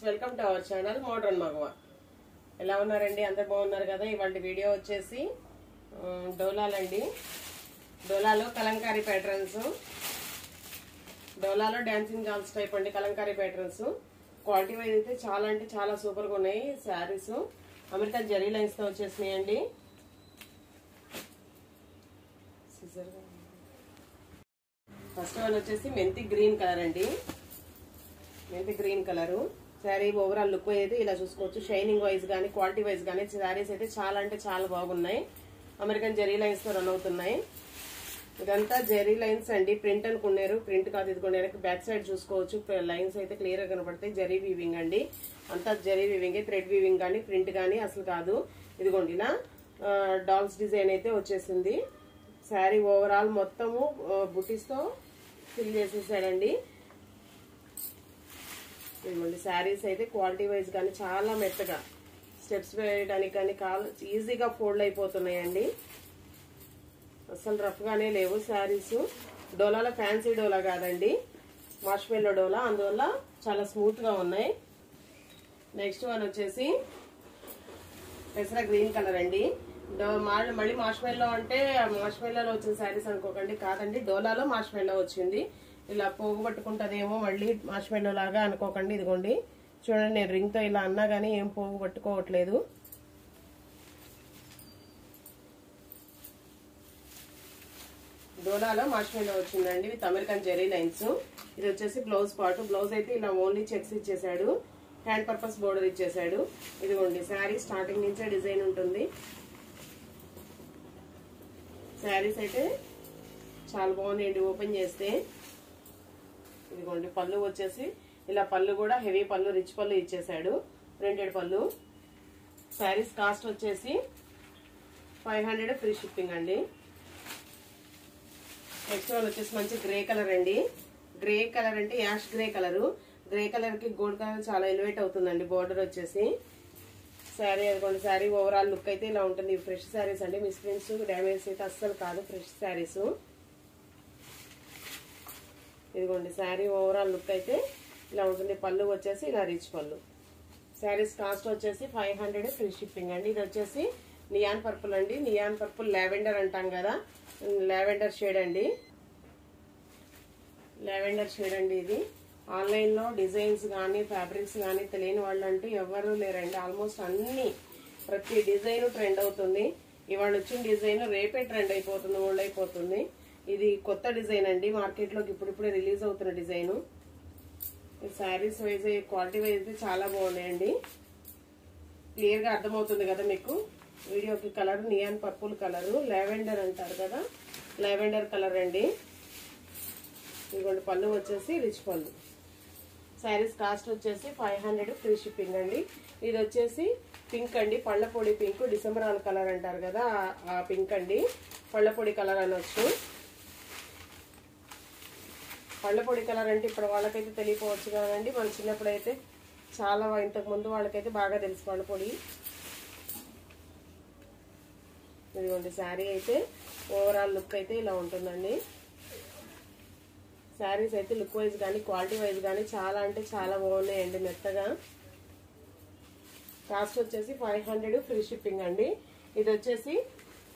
Welcome to our channel modern Magava. ఎలా ఉన్నారండి? అందరు బాగున్నారు కదా? ఇవాళ వీడియో వచ్చేసి డోలాలండి. డోలాలో కలంకారీ ప్యాటర్న్స్, డోలాలో డాన్సింగ్ జాల్స్ టైప్ అండి కలంకారీ ప్యాటర్న్స్. క్వాలిటీ వైజ్ అయితే చాలా అంటే చాలా సూపర్ గా ఉన్నాయి. శారీస్ అమెరికన్ జరీ లైన్స్ తో వచ్చేసినాయండి. ఫస్ట్ వన్ వచ్చేసి మెంతి గ్రీన్ కలర్ అండి. మెంతి green colour sari overall look అయితే ఇలా చూసుకోవచ్చు. షైనింగ్ వైజ్ గానీ క్వాలిటీ వైజ్ గానీ శారీస్ అయితే చాలా అంటే చాలా బాగున్నాయి. అమెరికన్ జరీ లైన్స్ తో రన్ అవుతున్నాయి. ఇదంతా జరీ లైన్స్ అండి. ప్రింట్ అనుకున్నారు, ప్రింట్ కాదు. ఇదిగోండి బ్యాక్ సైడ్ చూసుకోవచ్చు. లైన్స్ అయితే క్లియర్ గా కనపడతాయి. జరీ వీవింగ్ అండి. అంతా జరీ వీవింగ్, థ్రెడ్ వీవింగ్ గానీ ప్రింట్ గానీ అసలు కాదు. ఇదిగోండి ఇలా డాల్స్ డిజైన్ అయితే వచ్చేసింది. శారీ ఓవరాల్ మొత్తము బుటీస్ తో ఫిల్ చేసేసాడండి. ఇదిగోండి శారీస్ అయితే క్వాలిటీ వైజ్ కానీ చాలా మెత్తగా, స్టెప్స్ వేయడానికి కానీ ఈజీగా ఫోల్డ్ అయిపోతున్నాయండి. అసలు రఫ్ గానే లేవు శారీస్. డోలాలో ఫ్యాన్సీ డోలా కాదండి, మార్ష్మెల్లో డోలా, అందువల్ల చాలా స్మూత్ గా ఉన్నాయి. నెక్స్ట్ వన్ వచ్చేసి పెసర గ్రీన్ కలర్ అండి. మళ్ళీ మార్ష్మెల్లో అంటే మార్ష్మెల్లోలో వచ్చిన శారీస్ అనుకోకండి, కాదండి డోలాలో మార్ష్మెల్లో వచ్చింది. ఇలా పోగు పట్టుకుంటదేమో మళ్ళీ మార్ష్మెల్లో లాగా అనుకోకండి. ఇదిగోండి చూడండి, నేను రింగ్ తో ఇలా అన్నా గానీ ఏం పోగు పట్టుకోవట్లేదు. డోలాలో మార్ష్మెల్లో వచ్చిందండి విత్ అమెరికన్ జెరీ లైన్స్. ఇది వచ్చేసి బ్లౌజ్ పార్ట్. బ్లౌజ్ అయితే ఇలా ఓన్లీ చెక్స్ ఇచ్చేసాడు, హ్యాండ్ పర్పస్ బోర్డర్ ఇచ్చేసాడు. ఇదిగోండి శారీ స్టార్టింగ్ నుంచే డిజైన్ ఉంటుంది. శారీస్ అయితే చాలా బాగున్నాయండి ఓపెన్ చేస్తే. ఇదిగోండి పళ్ళు వచ్చేసి ఇలా, పళ్ళు కూడా హెవీ పళ్ళు, రిచ్ పళ్ళు ఇచ్చేసాడు, ప్రింటెడ్ పళ్ళు. శారీస్ కాస్ట్ వచ్చేసి 500 ఫ్రీ షిప్పింగ్ అండి. నెక్స్ట్ వన్ వచ్చేసి మంచి గ్రే కలర్ అండి. గ్రే కలర్ అంటే ash grey colour. Grey colour కి గోల్డ్ కలర్ చాలా ఎలివేట్ అవుతుందండి బోర్డర్ వచ్చేసి. శారీ అదిగోండి, శారీ ఓవరాల్ లుక్ అయితే ఇలా ఉంటుంది. ఫ్రెష్ శారీస్ అండి, మిస్ ప్రింట్స్ డ్యామేజ్ అయితే అస్సలు కాదు, ఫ్రెష్ శారీస్. ఇదిగోండి శారీ ఓవరాల్ లుక్ అయితే ఇలా ఉంటుంది. పళ్ళు వచ్చేసి ఇలా రిచ్ పళ్ళు. శారీస్ కాస్ట్ వచ్చేసి 500 ఫ్రీ షిప్పింగ్ అండి. ఇది వచ్చేసి నియాన్ పర్పుల్ అండి. నియాన్ పర్పుల్ లావెండర్ అంటాం కదా, లావెండర్ షేడ్ అండి. లావెండర్ షేడ్ అండి. ఇది ఆన్లైన్ లో డిజైన్స్ గానీ ఫ్యాబ్రిక్స్ గానీ తెలియని వాళ్ళు అంటూ ఎవరు లేరండి. ఆల్మోస్ట్ అన్ని ప్రతి డిజైన్ ట్రెండ్ అవుతుంది. ఇవాళ వచ్చిన డిజైన్ రేపే ట్రెండ్ అయిపోతుంది, ఓల్డ్ అయిపోతుంది. ఇది కొత్త డిజైన్ అండి, మార్కెట్ లోకి ఇప్పుడిప్పుడే రిలీజ్ అవుతున్న design. Saris wise quality wise అయితే చాలా బాగున్నాయండి. క్లియర్ గా అర్థమవుతుంది కదా మీకు వీడియోకి. Colour neon purple colour, lavender అంటారు కదా, లావెండర్ కలర్ అండి. ఇదిగోండి పళ్ళు వచ్చేసి రిచ్ పళ్ళు. శారీస్ కాస్ట్ వచ్చేసి 500 ఫ్రీ షిప్పింగ్ అండి. ఇది వచ్చేసి పింక్ అండి, పళ్ళపొడి పింక్, డిసెంబరాల్ కలర్ అంటారు కదా ఆ పింక్ అండి. పళ్ళపొడి కలర్ అనొచ్చు. పళ్ళపొడి కలర్ అంటే ఇప్పుడు వాళ్ళకైతే తెలియకపోవచ్చు కదండి, మన చిన్నప్పుడు అయితే చాలా, ఇంతకు ముందు వాళ్ళకైతే బాగా తెలుసు పళ్ళపొడి. ఇదిగోండి శారీ అయితే ఓవరాల్ లుక్ అయితే ఇలా ఉంటుందండి. శారీస్ అయితే లుక్ వైజ్ కానీ క్వాలిటీ వైజ్ కానీ చాలా అంటే చాలా బాగున్నాయండి మెత్తగా. కాస్ట్ వచ్చేసి 500 ఫ్రీ షిప్పింగ్ అండి. ఇది వచ్చేసి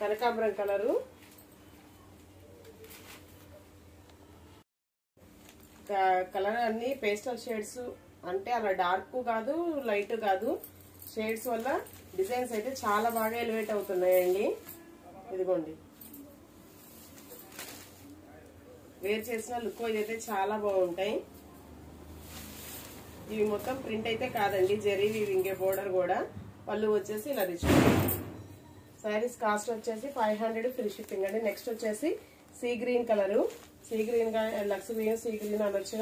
కనకాంబరం కలరు. కలర్ అన్ని పేస్టల్ షేడ్స్, అంటే అలా డార్క్ కాదు లైట్ కాదు, షేడ్స్ వల్ల డిజైన్స్ అయితే చాలా బాగా ఎలివేట్ అవుతున్నాయండి. ఇదిగోండి వేర్ చేసిన లుక్ వైజ్ అయితే చాలా బాగుంటాయి. ఇవి మొత్తం ప్రింట్ అయితే కాదండి, జరీ వీవింగే, బోర్డర్ కూడా. పళ్ళు వచ్చేసి ఇలా రిచ్. శారీస్ కాస్ట్ వచ్చేసి 500 ఫ్రీ షిప్పింగ్ అండి. నెక్స్ట్ వచ్చేసి sea green colour. Sea green గా లక్స్ గ్రీన్, సీ గ్రీన్ అనొచ్చు.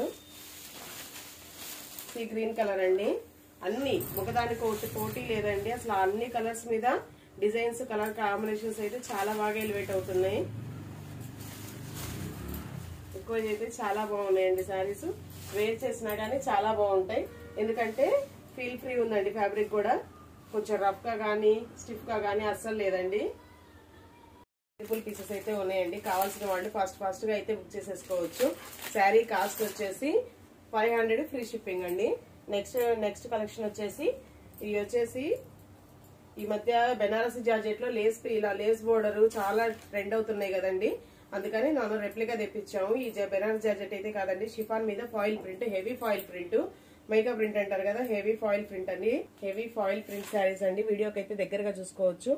సీ గ్రీన్ కలర్ అండి. అన్ని ఒకదానికి ఒకటి పోటీ లేదండి, అసలు అన్ని కలర్స్ మీద డిజైన్స్, కలర్ కాంబినేషన్స్ అయితే చాలా బాగా ఎలివేట్ అవుతున్నాయి. ఎక్కువ అయితే చాలా బాగున్నాయండి శారీస్. వేర్ చేసినా గానీ చాలా బాగుంటాయి, ఎందుకంటే ఫీల్ ఫ్రీ ఉందండి. ఫ్యాబ్రిక్ కూడా కొంచెం రఫ్ గా గానీ స్టిఫ్ గా గానీ అస్సలు లేదండి. సింపుల్ పీసెస్ అయితే ఉన్నాయండి. కావాల్సిన వాళ్ళు ఫాస్ట్ గా అయితే బుక్ చేసేసుకోవచ్చు. శారీ కాస్ట్ వచ్చేసి 500 ఫ్రీ షిప్పింగ్ అండి. నెక్స్ట్ కలెక్షన్ వచ్చేసి ఇవి వచ్చేసి ఈ మధ్య బెనారసి జార్జెట్ లో ఇలా లేస్ బోర్డర్ చాలా ట్రెండ్ అవుతున్నాయి కదండి. అందుకని నేను రెప్లికా తెప్పించాము. ఈ బెనారస్ జార్జెట్ అయితే కాదండి, షిఫాన్ మీద foil print, heavy foil print, mica print అంటారు కదా, హెవీ ఫాయిల్ ప్రింట్ అండి. హెవీ ఫాయిల్ ప్రింట్ శారీస్ అండి. వీడియోకి అయితే దగ్గరగా చూసుకోవచ్చు.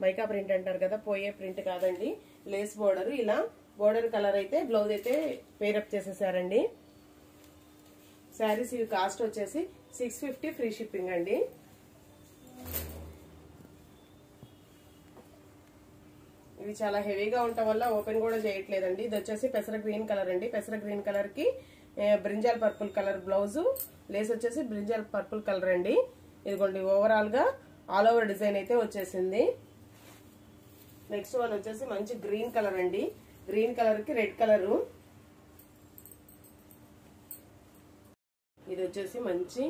మైకా ప్రింట్ అంటారు కదా, పోయే ప్రింట్ కాదండి. లేస్ బోర్డర్, ఇలా బోర్డర్ కలర్ అయితే బ్లౌజ్ అయితే పేరప్ చేసేసారండి. శారీస్ ఇవి కాస్ట్ వచ్చేసి 650 ఫ్రీ షిప్పింగ్ అండి. ఇవి చాలా హెవీగా ఉండటం వల్ల ఓపెన్ కూడా చేయట్లేదండి. ఇది వచ్చేసి పెసర గ్రీన్ కలర్ అండి. పెసర గ్రీన్ కలర్ కి brinjal purple colour blouse, lace వచ్చేసి బ్రింజాల్ పర్పుల్ కలర్ అండి. ఇదిగోండి ఓవరాల్ గా ఆల్ ఓవర్ డిజైన్ అయితే వచ్చేసింది. నెక్స్ట్ వన్ వచ్చేసి మంచి గ్రీన్ కలర్ అండి. గ్రీన్ కలర్ కి రెడ్ కలర్. ఇది వచ్చేసి మంచి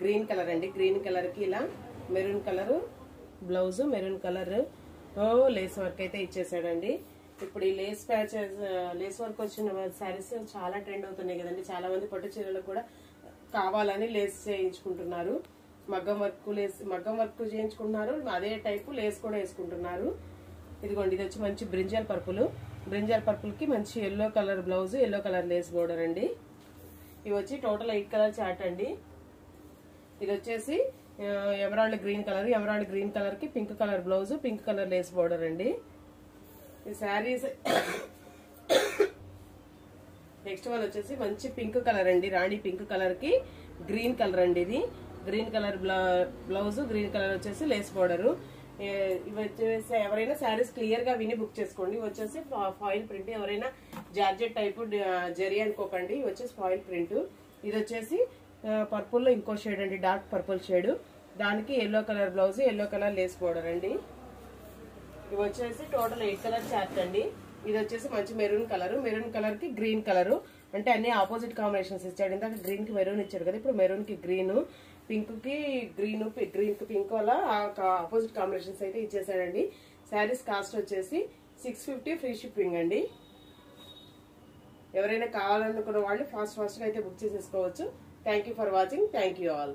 గ్రీన్ కలర్ అండి. గ్రీన్ కలర్ కి ఇలా maroon colour blouse, maroon colour lace work అయితే ఇచ్చేసాడండి. ఇప్పుడు ఈ లేస్ వర్క్ వచ్చిన శారీస్ చాలా ట్రెండ్ అవుతున్నాయి కదండి. చాలా మంది పట్టు చీరలకు కూడా కావాలని లేస్ చేయించుకుంటున్నారు. మగ్గం వర్క్ చేయించుకుంటున్నారు. అదే టైపు లేస్ కూడా వేసుకుంటున్నారు. ఇదిగోండి ఇది వచ్చి మంచి బ్రింజాల్ పర్పుల్ కి మంచి yellow colour blouse, yellow colour lace border అండి. ఇవి వచ్చి టోటల్ 8 కలర్ చార్ట్ అండి. ఇది వచ్చేసి ఎమరాల్డ్ గ్రీన్ కలర్ కి pink colour blouse, pink colour lace border అండి. ఈ శారీస్ నెక్స్ట్ వన్ వచ్చేసి మంచి పింక్ కలర్ అండి. రాణి పింక్ కలర్ కి గ్రీన్ కలర్ అండి. ఇది green colour blouse, green colour వచ్చేసి లేస్ బోర్డర్. ఇవి వచ్చేసి ఎవరైనా శారీస్ క్లియర్ గా విని బుక్ చేసుకోండి. ఇవి వచ్చేసి ఫాయిల్ ప్రింట్. ఎవరైనా జార్జెట్ టైపు జరీ అనుకోకండి. ఇవి వచ్చేసి ఫాయిల్ ప్రింట్. ఇది వచ్చేసి పర్పుల్ లో ఇంకో షేడ్ అండి, డార్క్ పర్పుల్ షేడ్. దానికి yellow colour blouse, yellow colour lace border అండి. ఇవి వచ్చేసి టోటల్ 8 కలర్ చార్ట్ అండి. ఇది వచ్చేసి మంచి మెరూన్ కలర్ కి గ్రీన్ కలర్, అంటే అన్ని ఆపోజిట్ కాంబినేషన్స్ ఇచ్చాడు. ఇందాక గ్రీన్ కి మెరూన్ ఇచ్చాడు కదా, ఇప్పుడు మెరూన్ కి గ్రీన్, పింక్ కి గ్రీన్ కి పింక్ అలా ఆపోజిట్ కాంబినేషన్స్ అయితే ఇచ్చేసాడండి. శారీస్ కాస్ట్ వచ్చేసి 650 ఫ్రీ షిప్పింగ్ అండి. ఎవరైనా కావాలనుకున్న వాళ్ళు ఫాస్ట్ గా అయితే బుక్ చేసేసుకోవచ్చు. Thank you for watching. Thank you all.